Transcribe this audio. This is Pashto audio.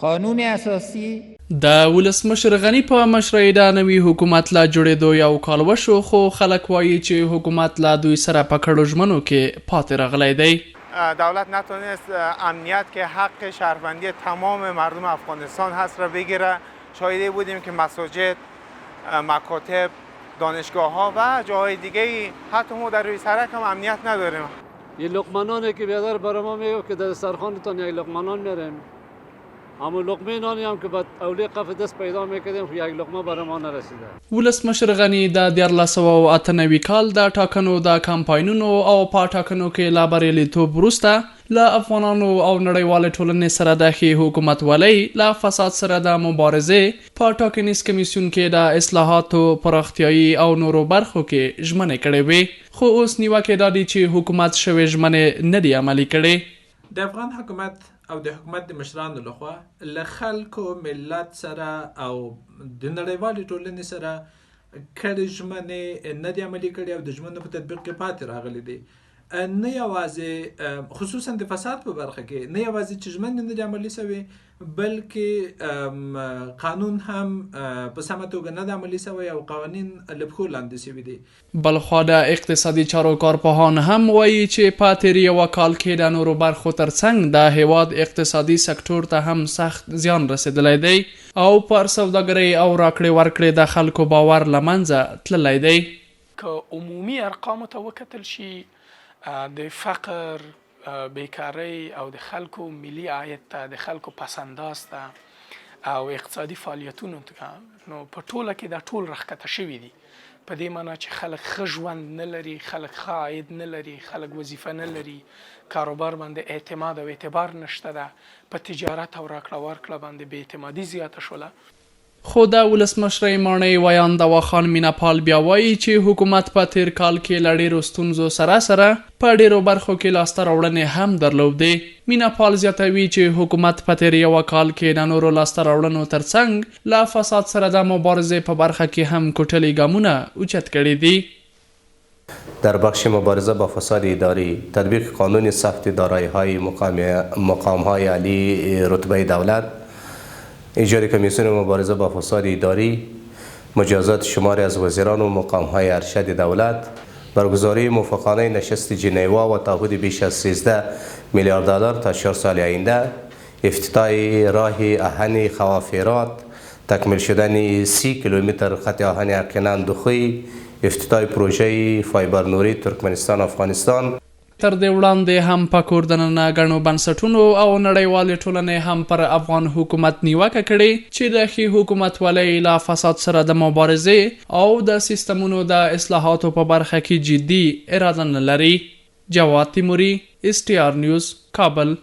قانون اساسی د ولسمشر غنی په مشرۍ د نوي حکومت لا جوړیدو یو کال وشو، خو خلک وایي چې حکومت لا دوی سره په کړو ژمنو کې پاتې راغلی دی. دولت نتونست امنیت که حق شهروندی تمام مردم افغانستان هست را بگیره. شاهده بودیم که مساجد، مکاتب، دانشگاه ها و جاهای دیگه حتی ما در روی سرک هم امنیت نداریم. یه لقمانانه که بیادر برای ما میگه که در سرخانتان یک لقمانان میریم، همون لقمه نانی هم که بعد اولی قف دست پیدا میکردیم خو یک لقمه برای ما نرسیده. ولسمشر غنی د 1998 کال د ټاکنو د کمپاینونو او په ټاکنو کې لا بریالیتوب وروسته له افغانانو او نړیوالې ټولنې سره د ښې حکومتولۍ له فساد سره د مبارزې په ټاکنیز کمیسیون کې د اصلاحاتو پراختیایي او نورو برخو کې ژمنې کړې وې، خو اوس نیوکې دا دي چې حکومت شوې ژمنې نه دي عملي کړې. د افغان حکومت او د حکومت د مشرانو لخوا له خلکو ملت سره او د نړیوالې ټولنې سره کړې ژمنې نه دي عملي کړې او د ژمنو په تطبیق کې پاتې راغلي دي. نه یوازې خصوصا د فساد په برخه کې نه یوازې چې ژمنې نه دي عملي شوې، بلکې قانون هم په سمه توګه نه دی عملي شوی او قوانین له پښو لاندې شوي دي. بلخوا د اقتصادي چارو کارپوهان هم وایي چې په تېر یوه کال کې د نورو برخو ترڅنګ د هیواد اقتصادي سکتور ته هم سخت زیان رسېدلی دی او پر سوداګرۍ او راکړې ورکړې د خلکو باور له منځه تللی دی. که عمومي ارقامو ته وکتل شي، د فقر، بیکاری او د خلکو ملي عاید ته، د خلکو پسنداز ته او اقتصادي فعالیتونو ته، نو په ټوله کې دا ټول راښکته شوي دي. په دې معنا چې خلک ښه ژوند نه لري، خلک ښه عاید نه لري، خلک وظیفه نه لري، کاروبار باندې اعتماد او اعتبار نشته ده، په تجارت او راکړه ورکړه باندې بې اعتمادي زیاته شوله. خو د ولسمشرۍ ماڼۍ ویان دواخان میناپال بیا وایي چې حکومت په تېر کال کې له ډېرو ستونزو سره په ډېرو برخو کې لاسته راوړنې هم درلودې. میناپال زیاتوي چې حکومت په تېر یوه کال کې د نورو لاسته راوړنو ترڅنګ له فساد سره د مبارزې په برخه کې هم کوټلي ګامونه اوچت کړي دي. در بخش مبارزه با فساد اداری، تطبیق قانون ثبت دارایی‌های مقام‌های عالی رتبه دولت، ایجاد کمیسیون مبارزه با فساد اداری، مجازات شماری از وزیران و مقام‌های ارشد دولت، برگزاری موافقانه نشست ژنوا و تعهد بیش از 13 میلیارد دلار تا 4 سال آینده، افتتاح راه آهن خوافیرات، تکمیل شدن 30 کیلومتر خط آهن ارکنان دخوی، افتتاح پروژه فایبر نوری ترکمنستان افغانستان. تر دې وړاندې هم په کور دننه ګڼو بنسټونو او نړیوالې ټولنې هم پر افغان حکومت نیوکه کړې چې د ښې حکومتولۍ له فساد سره د مبارزې او د سیستمونو د اصلاحاتو په برخه کې جدي اراده نه لري. جواد تیموري، STR نیوز، کابل.